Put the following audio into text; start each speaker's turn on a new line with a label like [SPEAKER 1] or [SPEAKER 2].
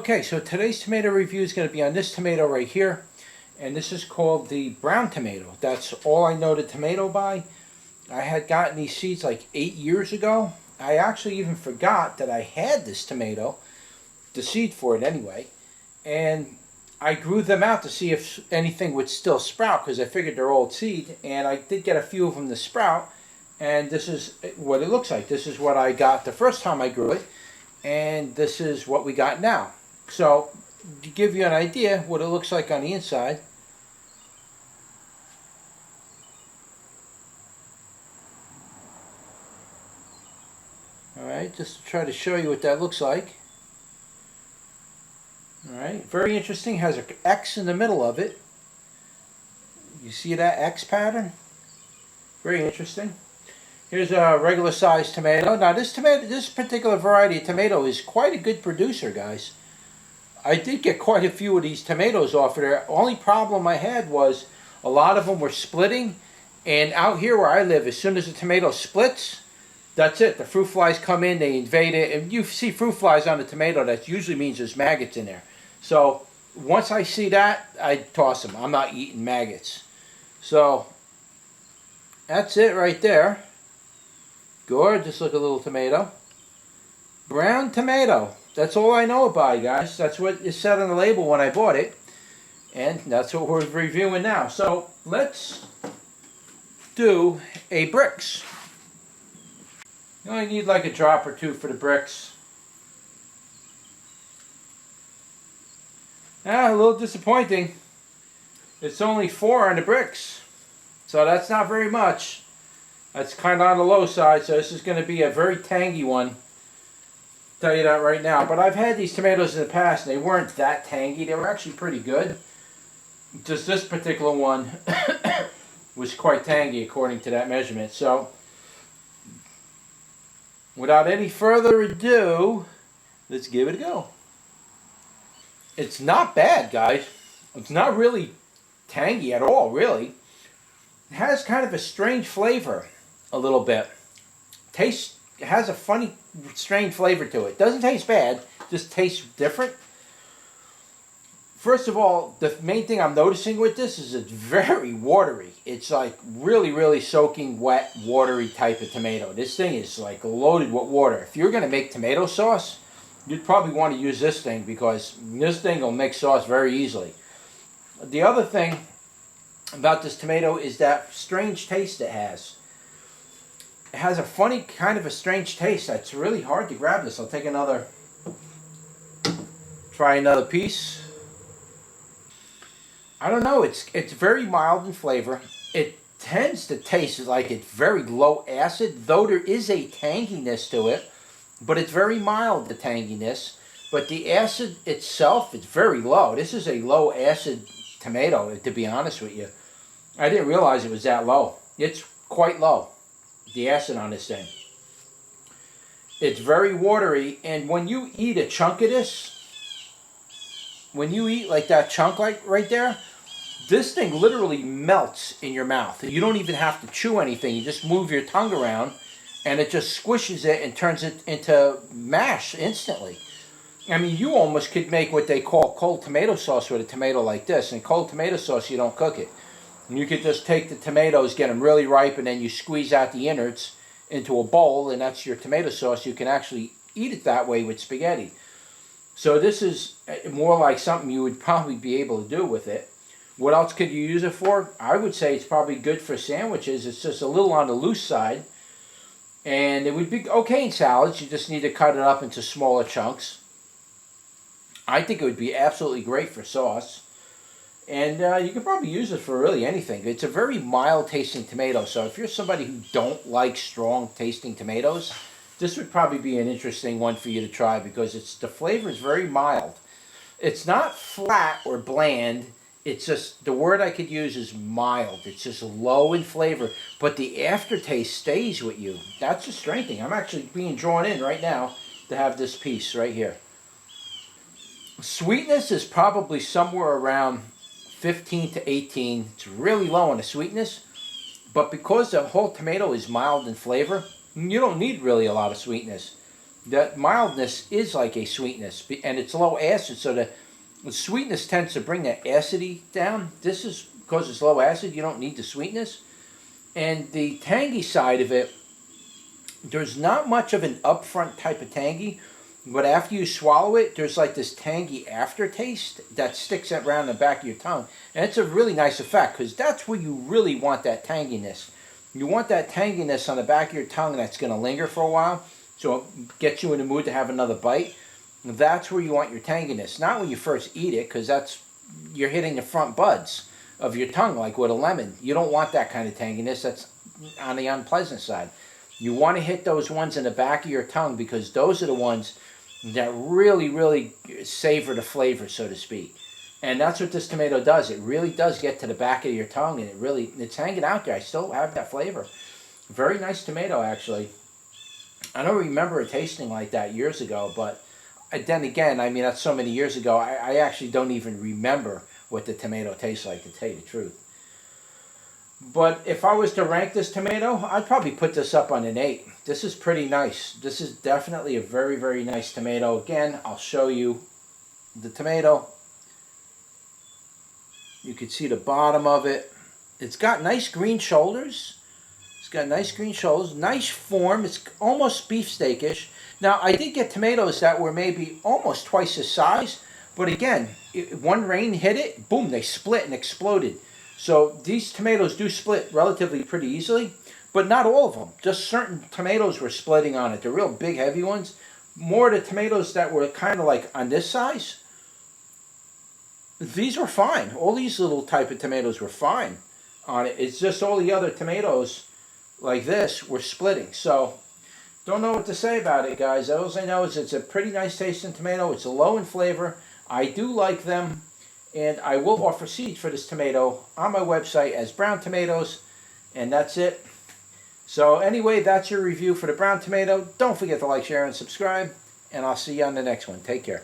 [SPEAKER 1] Okay, so today's tomato review is going to be on this tomato right here. And this is called the brown tomato. That's all I know the tomato by. I had gotten these seeds like 8 years ago. I actually even forgot that I had this tomato, the seed for it anyway. And I grew them out to see if anything would still sprout because I figured they're old seed. And I did get a few of them to sprout. And this is what it looks like. This is what I got the first time I grew it. And this is what we got now. So, to give you an idea what it looks like on the inside. Alright, just to try to show you what that looks like. Alright, very interesting. Has an X in the middle of it. You see that X pattern? Very interesting. Here's a regular sized tomato. Now this particular variety of tomato is quite a good producer, guys. I did get quite a few of these tomatoes off of there. Only problem I had was a lot of them were splitting. And out here where I live, as soon as the tomato splits, that's it. The fruit flies come in, they invade it. And you see fruit flies on the tomato, that usually means there's maggots in there. So once I see that, I toss them. I'm not eating maggots. So that's it right there. Gorgeous looking little tomato. Brown tomato. That's all I know about it, guys. That's what is said on the label when I bought it. And that's what we're reviewing now. So let's do a bricks. You only need like a drop or two for the bricks. A little disappointing. It's only 4 on the bricks. So that's not very much. That's kind of on the low side, so this is going to be a very tangy one. Tell you that right now. But I've had these tomatoes in the past, and they weren't that tangy. They were actually pretty good. Just this particular one was quite tangy, according to that measurement. So, without any further ado, let's give it a go. It's not bad, guys. It's not really tangy at all, really. It has kind of a strange flavor. A little bit. Has a funny, strange flavor to it. Doesn't taste bad, just tastes different. First of all, the main thing I'm noticing with this is it's very watery. It's like really, really soaking wet, watery type of tomato. This thing is like loaded with water. If you're going to make tomato sauce, you'd probably want to use this thing because this thing will make sauce very easily. The other thing about this tomato is that strange taste it has. It has a funny kind of a strange taste. It's really hard to grab this. I'll take another, try another piece. I don't know, it's very mild in flavor. It tends to taste like it's very low acid, though there is a tanginess to it, but it's very mild, the tanginess. But the acid itself is very low. This is a low acid tomato, to be honest with you. I didn't realize it was that low. It's quite low, the acid on this thing. It's very watery, and when you eat a chunk of this, when you eat like that chunk like right there, this thing literally melts in your mouth. You don't even have to chew anything. You just move your tongue around, and it just squishes it and turns it into mash instantly. I mean, you almost could make what they call cold tomato sauce with a tomato like this. And cold tomato sauce, you don't cook it. You could just take the tomatoes, get them really ripe, and then you squeeze out the innards into a bowl, and that's your tomato sauce. You can actually eat it that way with spaghetti. So this is more like something you would probably be able to do with it. What else could you use it for? I would say it's probably good for sandwiches. It's just a little on the loose side. And it would be okay in salads. You just need to cut it up into smaller chunks. I think it would be absolutely great for sauce. And you could probably use it for really anything. It's a very mild tasting tomato. So if you're somebody who don't like strong tasting tomatoes, this would probably be an interesting one for you to try because the flavor is very mild. It's not flat or bland. It's just, the word I could use is mild. It's just low in flavor, but the aftertaste stays with you. That's the strange thing. I'm actually being drawn in right now to have this piece right here. Sweetness is probably somewhere around 15 to 18. It's really low on the sweetness, but because the whole tomato is mild in flavor, you don't need really a lot of sweetness. That mildness is like a sweetness, and it's low acid, so the sweetness tends to bring that acidity down. This is because it's low acid, you don't need the sweetness. And the tangy side of it, there's not much of an upfront type of tangy, but after you swallow it, there's like this tangy aftertaste that sticks around the back of your tongue. And it's a really nice effect, because that's where you really want that tanginess. You want that tanginess on the back of your tongue that's going to linger for a while, so it gets you in the mood to have another bite. That's where you want your tanginess, not when you first eat it, because you're hitting the front buds of your tongue like with a lemon. You don't want that kind of tanginess. That's on the unpleasant side. You want to hit those ones in the back of your tongue, because those are the ones that really, really savor the flavor, so to speak. And that's what this tomato does. It really does get to the back of your tongue, and it's hanging out there. I still have that flavor. Very nice tomato, actually. I don't remember it tasting like that years ago, but then again, I mean, that's so many years ago, I actually don't even remember what the tomato tastes like, to tell you the truth. But if I was to rank this tomato, I'd probably put this up on an 8. This is pretty nice. This is definitely a very, very nice tomato. Again, I'll show you the tomato. You can see the bottom of it. It's got nice green shoulders. It's got nice green shoulders. Nice form. It's almost beefsteak-ish. Now, I did get tomatoes that were maybe almost twice the size. But again, one rain hit it, boom, they split and exploded. So these tomatoes do split relatively pretty easily, but not all of them. Just certain tomatoes were splitting on it. The real big, heavy ones. More the tomatoes that were kind of like on this size, these were fine. All these little type of tomatoes were fine on it. It's just all the other tomatoes like this were splitting. So don't know what to say about it, guys. All I know is it's a pretty nice tasting tomato. It's low in flavor. I do like them. And I will offer seeds for this tomato on my website as brown tomatoes. And that's it. So anyway, that's your review for the brown tomato. Don't forget to like, share, and subscribe. And I'll see you on the next one. Take care.